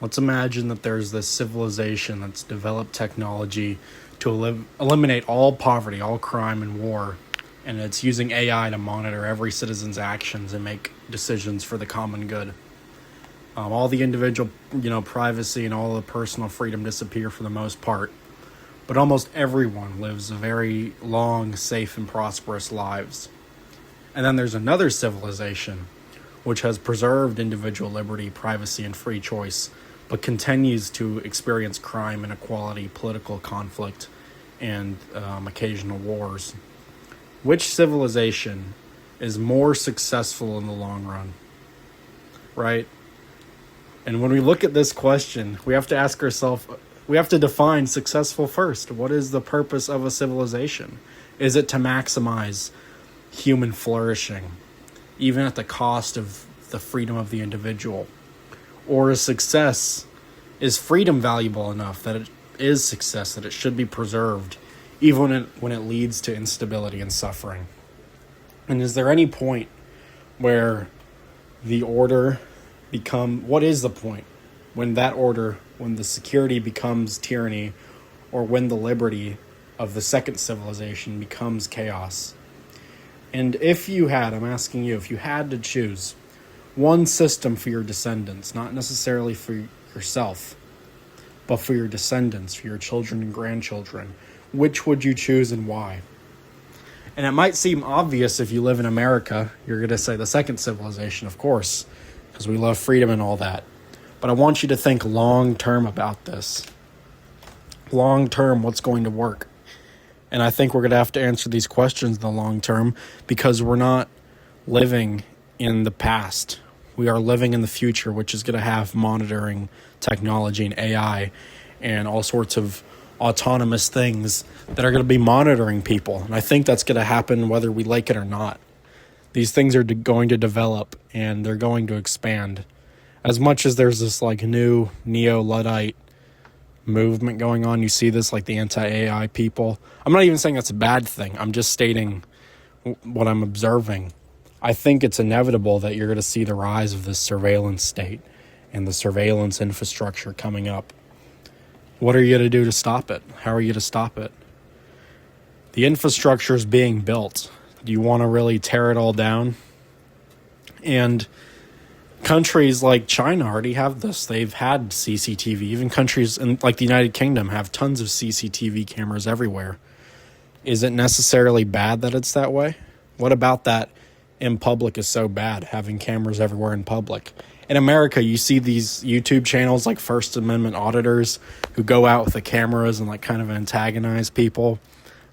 Let's imagine that there's this civilization that's developed technology to eliminate all poverty, all crime, and war, and it's using AI to monitor every citizen's actions and make decisions for the common good. All the individual, privacy and all the personal freedom disappear for the most part, but almost everyone lives a very long, safe, and prosperous lives. And then there's another civilization which has preserved individual liberty, privacy, and free choice, but continues to experience crime, inequality, political conflict, and occasional wars. Which civilization is more successful in the long run? Right? And when we look at this question, we have to ask ourselves, we have to define successful first. What is the purpose of a civilization? Is it to maximize human flourishing, even at the cost of the freedom of the individual? Or is freedom valuable enough that it is success, that it should be preserved, even when it leads to instability and suffering? And is there any point where what is the point when when the security becomes tyranny, or when the liberty of the second civilization becomes chaos? And I'm asking you, if you had to choose one system for your descendants, not necessarily for yourself, but for your descendants, for your children and grandchildren, which would you choose and why? And it might seem obvious if you live in America, you're going to say the second civilization, of course, because we love freedom and all that. But I want you to think long-term about this. Long-term, what's going to work? And I think we're going to have to answer these questions in the long term, because we're not living in the past. We are living in the future, which is going to have monitoring technology and AI and all sorts of autonomous things that are going to be monitoring people. And I think that's going to happen whether we like it or not. These things are going to develop, and they're going to expand. As much as there's this new neo-Luddite movement going on, you see this the anti-AI people. I'm not even saying that's a bad thing. I'm just stating what I'm observing. I think it's inevitable that you're going to see the rise of this surveillance state and the surveillance infrastructure coming up. What are you going to do to stop it? How are you going to stop it? The infrastructure is being built. Do you want to really tear it all down? And countries like China already have this. They've had CCTV. Even countries like the United Kingdom have tons of CCTV cameras everywhere. Is it necessarily bad that it's that way? What about that in public is so bad, having cameras everywhere in public? In America, you see these YouTube channels like First Amendment auditors who go out with the cameras and kind of antagonize people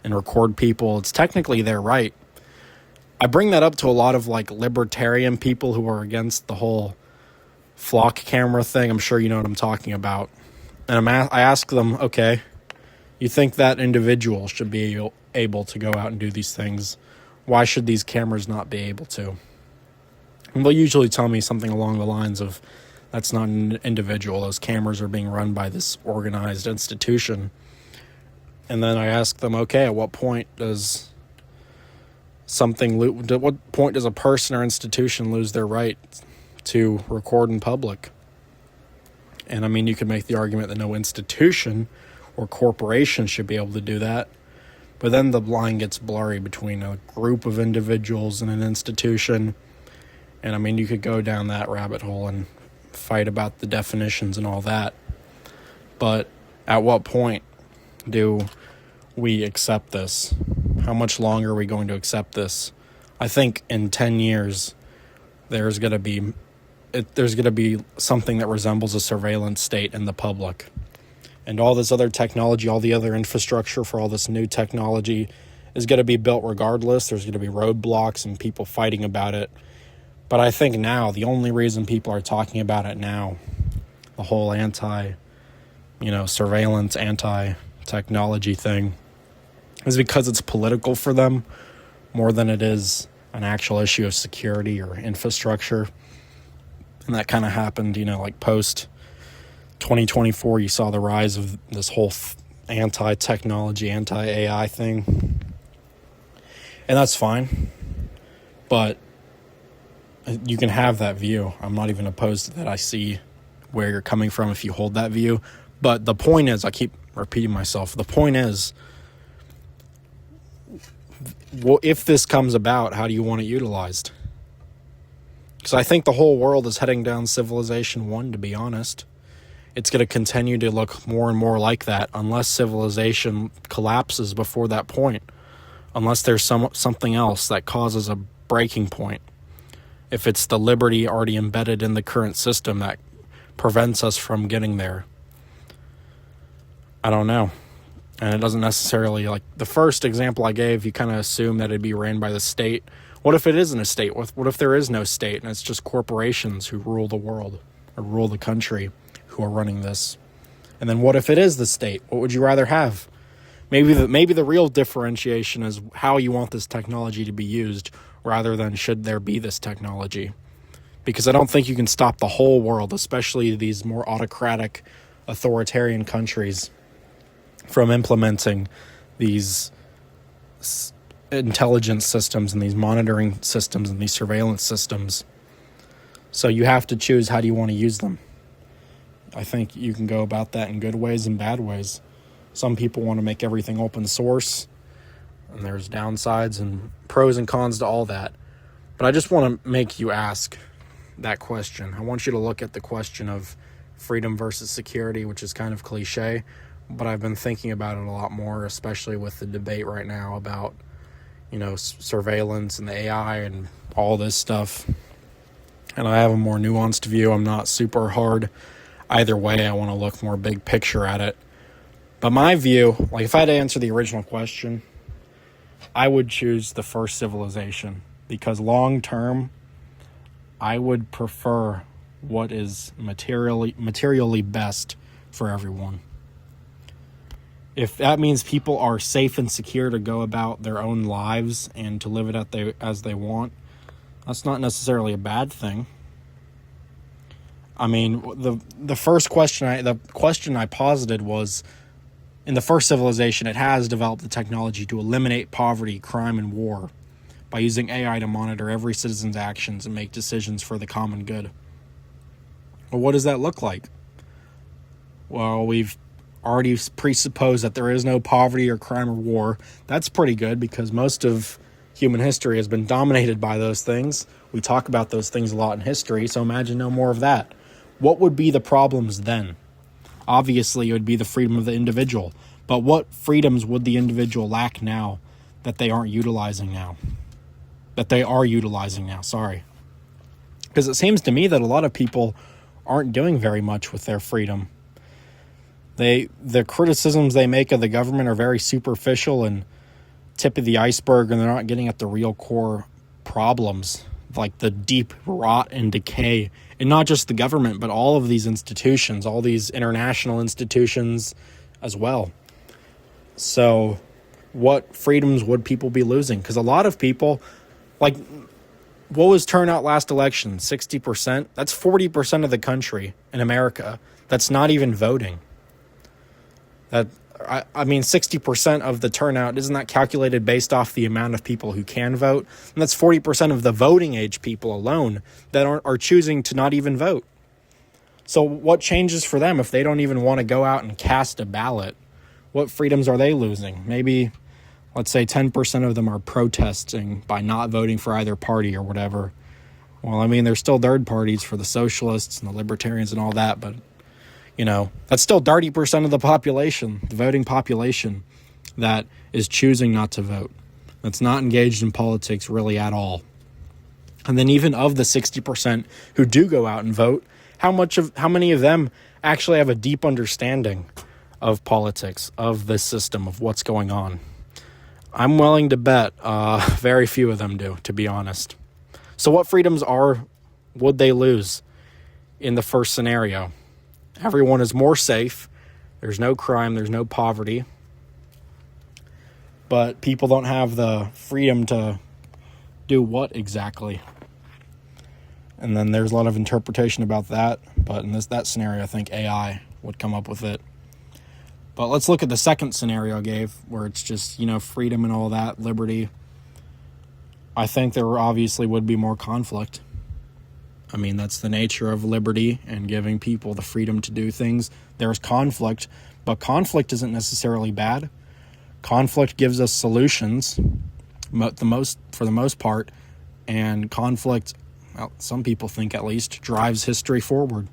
and record people. It's technically their right. I bring that up to a lot of libertarian people who are against the whole flock camera thing. I'm sure you know what I'm talking about. And I ask them, okay, you think that individual should be able to go out and do these things? Why should these cameras not be able to? And they'll usually tell me something along the lines of, that's not an individual. Those cameras are being run by this organized institution. And then I ask them, okay, at what point does a person or institution lose their right to record in public? And you could make the argument that no institution or corporation should be able to do that. But then the line gets blurry between a group of individuals and an institution. And you could go down that rabbit hole and fight about the definitions and all that. But at what point do we accept this? How much longer are we going to accept this? I think in 10 years, there's going to be something that resembles a surveillance state in the public. And all this other technology, all the other infrastructure for all this new technology is going to be built regardless. There's going to be roadblocks and people fighting about it. But I think now, the only reason people are talking about it now, the whole surveillance, anti-technology thing, is because it's political for them more than it is an actual issue of security or infrastructure. And that kind of happened, post 2024, you saw the rise of this whole anti-technology, anti-AI thing. And that's fine. But you can have that view. I'm not even opposed to that. I see where you're coming from if you hold that view. But the point is, I keep repeating myself, the point is, well, if this comes about, how do you want it utilized? Because I think the whole world is heading down Civilization 1, to be honest. It's going to continue to look more and more like that unless civilization collapses before that point. Unless there's something else that causes a breaking point. If it's the liberty already embedded in the current system that prevents us from getting there. I don't know. And it doesn't necessarily, like the first example I gave, you kind of assume that it'd be ran by the state. What if it isn't a state? What if there is no state and it's just corporations who rule the world or rule the country who are running this? And then what if it is the state? What would you rather have? Maybe the real differentiation is how you want this technology to be used rather than should there be this technology. Because I don't think you can stop the whole world, especially these more autocratic, authoritarian countries, from implementing these intelligence systems and these monitoring systems and these surveillance systems. So you have to choose how do you want to use them. I think you can go about that in good ways and bad ways. Some people want to make everything open source, and there's downsides and pros and cons to all that. But I just want to make you ask that question. I want you to look at the question of freedom versus security, which is kind of cliche, but I've been thinking about it a lot more, especially with the debate right now about, surveillance and the AI and all this stuff. And I have a more nuanced view. I'm not super hard either way. I want to look more big picture at it. But my view, if I had to answer the original question, I would choose the first civilization because long term, I would prefer what is materially best for everyone. If that means people are safe and secure to go about their own lives and to live it as they want, that's not necessarily a bad thing. I mean, the question I posited was, in the first civilization, it has developed the technology to eliminate poverty, crime, and war by using AI to monitor every citizen's actions and make decisions for the common good. Well, what does that look like? Well, we've already presupposed that there is no poverty or crime or war. That's pretty good because most of human history has been dominated by those things. We talk about those things a lot in history, so imagine no more of that. What would be the problems then? Obviously, it would be the freedom of the individual. But what freedoms would the individual lack now that they aren't utilizing now? That they are utilizing now, sorry. Because it seems to me that a lot of people aren't doing very much with their freedom. The criticisms they make of the government are very superficial and tip of the iceberg, and they're not getting at the real core problems, like the deep rot and decay, and not just the government, but all of these institutions, all these international institutions as well. So what freedoms would people be losing? Because a lot of people, what was turnout last election? 60%? That's 40% of the country in America that's not even voting. I mean, 60% of the turnout, isn't that calculated based off the amount of people who can vote? And that's 40% of the voting age people alone that are choosing to not even vote. So what changes for them if they don't even want to go out and cast a ballot? What freedoms are they losing? Maybe, let's say 10% of them are protesting by not voting for either party or whatever. Well, I mean, there's still third parties for the socialists and the libertarians and all that, but that's still 30% of the population, the voting population, that is choosing not to vote. That's not engaged in politics really at all. And then even of the 60% who do go out and vote, how many of them actually have a deep understanding of politics, of this system, of what's going on? I'm willing to bet very few of them do, to be honest. So what freedoms would they lose in the first scenario? Everyone is more safe. There's no crime. There's no poverty. But people don't have the freedom to do what exactly? And then there's a lot of interpretation about that. But in that scenario, I think AI would come up with it. But let's look at the second scenario I gave, where it's just, freedom and all that, liberty. I think there obviously would be more conflict. I mean, that's the nature of liberty and giving people the freedom to do things. There's conflict, but conflict isn't necessarily bad. Conflict gives us solutions, for the most part, and conflict, well, some people think at least, drives history forward.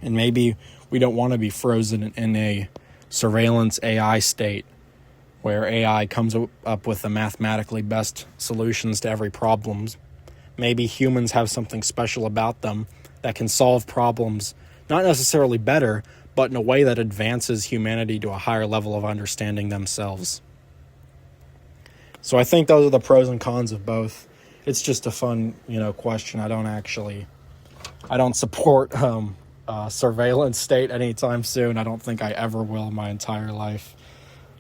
And maybe we don't want to be frozen in a surveillance AI state where AI comes up with the mathematically best solutions to every problem. Maybe humans have something special about them that can solve problems, not necessarily better, but in a way that advances humanity to a higher level of understanding themselves. So I think those are the pros and cons of both. It's just a fun, question. I don't support a surveillance state anytime soon. I don't think I ever will in my entire life.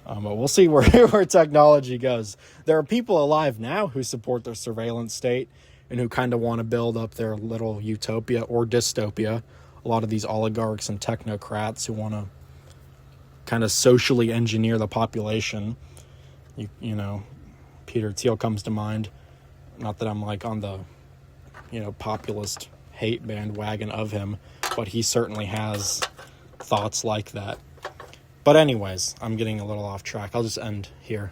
But we'll see where technology goes. There are people alive now who support the surveillance state and who kind of want to build up their little utopia or dystopia. A lot of these oligarchs and technocrats who want to kind of socially engineer the population. Peter Thiel comes to mind. Not that I'm on the, populist hate bandwagon of him, but he certainly has thoughts like that. But anyways, I'm getting a little off track. I'll just end here.